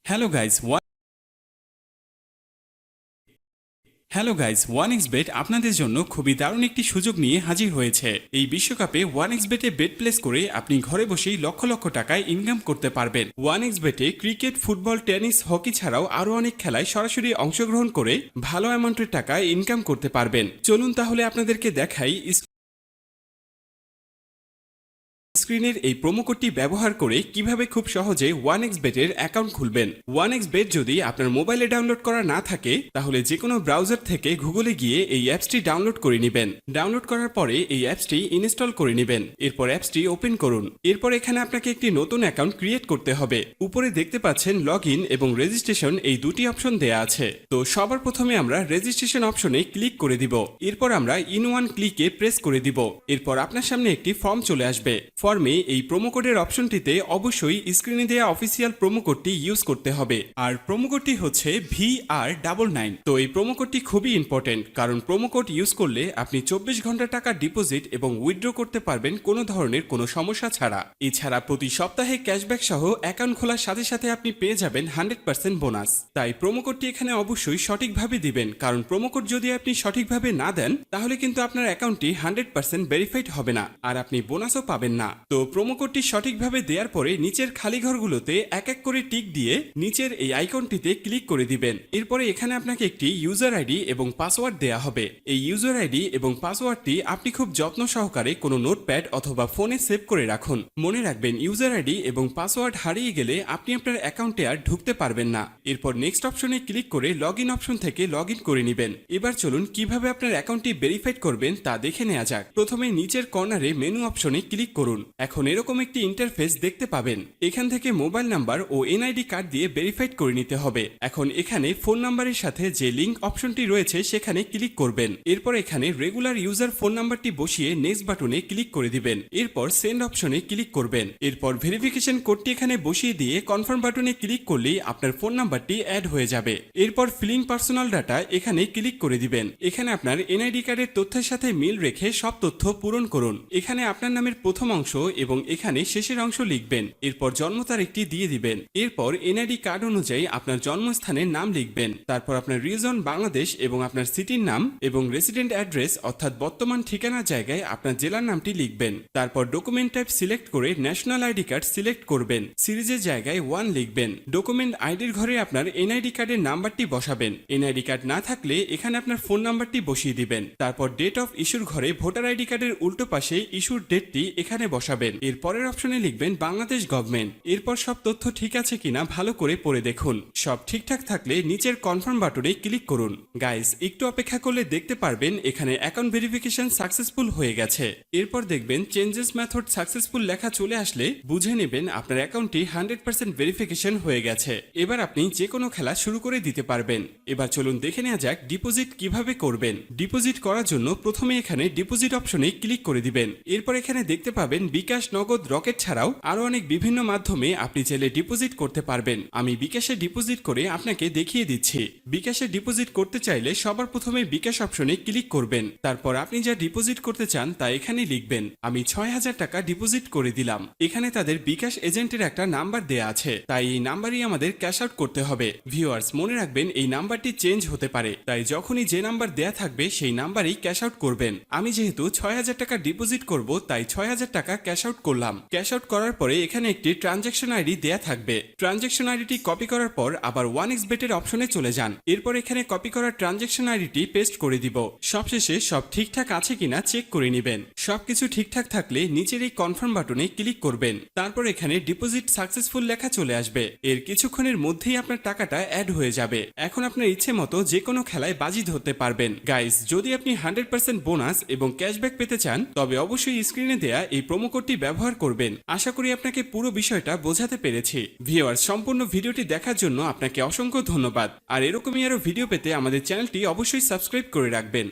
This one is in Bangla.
হ্যালো গাইস, ওয়ানএক্সবেট আপনাদের জন্য খুবই দারুণ একটি সুযোগ নিয়ে হাজির হয়েছে। এই বিশ্বকাপে ওয়ানএক্সবেটে বেট প্লেস করে আপনি ঘরে বসেই লক্ষ লক্ষ টাকায় ইনকাম করতে পারবেন। ওয়ানএক্সবেটে ক্রিকেট, ফুটবল, টেনিস, হকি ছাড়াও আরও অনেক খেলায় সরাসরি অংশগ্রহণ করে ভালো অ্যামাউন্টের টাকা ইনকাম করতে পারবেন। চলুন তাহলে আপনাদেরকে দেখাই স্ক্রিনের এই প্রোমো কোডটি ব্যবহার করে কিভাবে খুব সহজে ওয়ানএক্সবেটের অ্যাকাউন্ট খুলবেন। ওয়ানএক্সবেট যদি আপনার মোবাইলে ডাউনলোড করা না থাকে তাহলে যে কোনো ব্রাউজার থেকে গুগলে গিয়ে এই অ্যাপসটি ডাউনলোড করে নেবেন। ডাউনলোড করার পরে এই অ্যাপসটি ইনস্টল করে নেবেন। এরপর অ্যাপসটি ওপেন করুন। এরপর এখানে আপনাকে একটি নতুন অ্যাকাউন্ট ক্রিয়েট করতে হবে। উপরে দেখতে পাচ্ছেন লগ ইন এবং রেজিস্ট্রেশন এই দুটি অপশন দেয়া আছে। তো সবার প্রথমে আমরা রেজিস্ট্রেশন অপশনে ক্লিক করে দিব। এরপর আমরা ইন ওয়ান ক্লিকে প্রেস করে দিব। এরপর আপনার সামনে একটি ফর্ম চলে আসবে। ফর্মে এই প্রোমো কোডের অপশনটিতে অবশ্যই স্ক্রিনে দেওয়া অফিসিয়াল প্রোমো কোডটি ইউজ করতে হবে। আর প্রোমো কোডটি হচ্ছে VR99। তো এই প্রোমো কোডটি খুবই ইম্পর্টেন্ট, কারণ প্রোমো কোড ইউজ করলে আপনি 24 ঘন্টা টাকা ডিপোজিট এবং উইথড্র করতে পারবেন কোনো ধরনের কোনো সমস্যা ছাড়া। এছাড়া প্রতি সপ্তাহে ক্যাশব্যাক সহ অ্যাকাউন্ট খোলার সাথে সাথে আপনি পেয়ে যাবেন 100% বোনাস। তাই প্রোমো কোডটি এখানে অবশ্যই সঠিকভাবে দিবেন, কারণ প্রোমো কোড যদি আপনি সঠিকভাবে না দেন তাহলে কিন্তু আপনার অ্যাকাউন্টটি 100% ভেরিফাইড হবে না আর আপনি বোনাসও পাবেন না। তো প্রোমো কোডটি সঠিকভাবে দেওয়ার পরে নিচের খালি ঘরগুলোতে এক এক করে টিক দিয়ে নিচের এই আইকনটিতে ক্লিক করে দিবেন। এরপরে এখানে আপনাকে একটি ইউজার আইডি এবং পাসওয়ার্ড দেয়া হবে। এই ইউজার আইডি এবং পাসওয়ার্ডটি আপনি খুব যত্ন সহকারে কোনো নোটপ্যাড অথবা ফোনে সেভ করে রাখুন। মনে রাখবেন, ইউজার আইডি এবং পাসওয়ার্ড হারিয়ে গেলে আপনি আপনার অ্যাকাউন্টে আর ঢুকতে পারবেন না। এরপর নেক্সট অপশনে ক্লিক করে লগ ইন অপশন থেকে লগ ইন করে নেবেন। এবার চলুন কিভাবে আপনার অ্যাকাউন্টটি ভেরিফাইড করবেন তা দেখে নেওয়া যাক। প্রথমে নিচের কর্নারে মেনু অপশনে ক্লিক করুন। এখন এরকম একটি ইন্টারফেস দেখতে পাবেন। এখান থেকে মোবাইল নাম্বার ও এনআইডি কার্ড দিয়ে ভেরিফাইড করে নিতে হবে। এখন এখানে ফোন নাম্বারের সাথে যে লিংক অপশনটি রয়েছে সেখানে ক্লিক করবেন। এরপর এখানে রেগুলার ইউজার ফোন নাম্বারটি বসিয়ে নেক্সট বাটনে ক্লিক করে দিবেন। এরপর সেন্ড অপশনে ক্লিক করবেন। এরপর ভেরিফিকেশন কোডটি এখানে বসিয়ে দিয়ে কনফার্ম বাটনে ক্লিক করলেই আপনার ফোন নাম্বারটি অ্যাড হয়ে যাবে। এরপর ফিলিং পার্সোনাল ডাটা এখানে ক্লিক করে দিবেন। এখানে আপনার এনআইডি কার্ডের তথ্যের সাথে মিল রেখে সব তথ্য পূরণ করুন। এখানে আপনার নামের প্রথম অংশ এবং এখানে শেষের অংশ লিখবেন। এরপর জন্ম তারিখটি দিয়ে দিবেন। এরপর এনআইডি কার্ড অনুযায়ী আপনার জন্মস্থানের নাম লিখবেন। তারপর আপনার রিজন বাংলাদেশ এবং আপনার সিটির নাম এবং রেসিডেন্ট অ্যাড্রেস অর্থাৎ বর্তমান ঠিকানার জায়গায় আপনার জেলার নামটি লিখবেন। তারপর ডকুমেন্ট টাইপ সিলেক্ট করে ন্যাশনাল আইডি কার্ড সিলেক্ট করবেন। সিরিজের জায়গায় 1 লিখবেন। ডকুমেন্ট আইডির ঘরে আপনার এনআইডি কার্ডের নাম্বারটি বসাবেন। এনআইডি কার্ড না থাকলে এখানে আপনার ফোন নাম্বারটি বসিয়ে দিবেন। তারপর ডেট অফ ইস্যুর ঘরে ভোটার আইডি কার্ডের উল্টো পাশে ইস্যুর ডেটটি এখানে বসাবেন। এর পরের অপশনে লিখবেন বাংলাদেশ গভর্নমেন্ট। এরপর সব তথ্য ঠিক আছে কিনা ভালো করে পড়ে দেখুন। সব ঠিকঠাক থাকলে নিচের কনফার্ম বাটনে ক্লিক করুন। গাইস, একটু অপেক্ষা করলে দেখতে পারবেন এখানে অ্যাকাউন্ট ভেরিফিকেশন সাকসেসফুল হয়ে গেছে। এরপর দেখবেন চেঞ্জেস মেথড সাকসেসফুল লেখা চলে আসলে বুঝে নেবেন আপনার অ্যাকাউন্টটি 100% ভেরিফিকেশন হয়ে গেছে। এবার আপনি যে কোনো খেলা শুরু করে দিতে পারবেন। এবার চলুন দেখে নেওয়া যাক ডিপোজিট কিভাবে করবেন। ডিপোজিট করার জন্য প্রথমে এখানে ডিপোজিট অপশনে ক্লিক করে দিবেন। এরপর এখানে দেখতে পাবেন বিকাশ, নগদ, রকেট ছাড়াও আরো অনেক বিভিন্ন মাধ্যমে আপনি চাইলে ডিপোজিট করতে পারবেন। আমি বিকাশে ডিপোজিট করে আপনাকে দেখিয়ে দিচ্ছি। বিকাশে ডিপোজিট করতে চাইলে সবার প্রথমে বিকাশ অপশনে ক্লিক করবেন। তারপর আপনি যা ডিপোজিট করতে চান তা এখানে লিখবেন। আমি 6000 টাকা ডিপোজিট করে দিলাম। এখানে তাদের বিকাশ এজেন্টের একটা নাম্বার দেয়া আছে, তাই এই নাম্বারই আমাদের ক্যাশ আউট করতে হবে। ভিউয়ার্স, মনে রাখবেন এই নাম্বারটি চেঞ্জ হতে পারে, তাই যখনই যে নাম্বার দেয়া থাকবে সেই নাম্বারেই ক্যাশ আউট করবেন। আমি যেহেতু 6000 টাকা ডিপোজিট করব তাই 6000 টাকা ক্যাশ আউট করলাম। ক্যাশ আউট করার পরে এখানে একটি ট্রানজ্যাকশন আইডি দেয়া থাকবে। ট্রানজ্যাকশন আইডিটি কপি করার পর আবার ওয়ানএক্সবেটের অপশনে চলে যান। এরপর এখানে কপি করা ট্রানজ্যাকশন আইডিটি পেস্ট করে দিব। সবশেষে সব ঠিকঠাক আছে কিনা চেক করে নেবেন। সবকিছু ঠিকঠাক থাকলে নিচের এই কনফার্ম বাটনে ক্লিক করবেন। তারপর এখানে ডিপোজিট সাকসেসফুল লেখা চলে আসবে। এর কিছুক্ষণের মধ্যেই আপনার টাকাটা অ্যাড হয়ে যাবে। এখন আপনার ইচ্ছে মতো যে কোনো খেলায় বাজি ধরতে পারবেন। গাইস, যদি আপনি 100% বোনাস এবং ক্যাশব্যাক পেতে চান তবে অবশ্যই স্ক্রিনে দেয়া এই প্রোমো কোডটি ব্যবহার করবেন। আশা করি আপনাকে পুরো বিষয়টা বোঝাতে পেরেছি। ভিউয়ার্স, সম্পূর্ণ ভিডিওটি দেখার জন্য আপনাকে অসংখ্য ধন্যবাদ। আর এরকমই আরো ভিডিও পেতে আমাদের চ্যানেলটি অবশ্যই সাবস্ক্রাইব করে রাখবেন।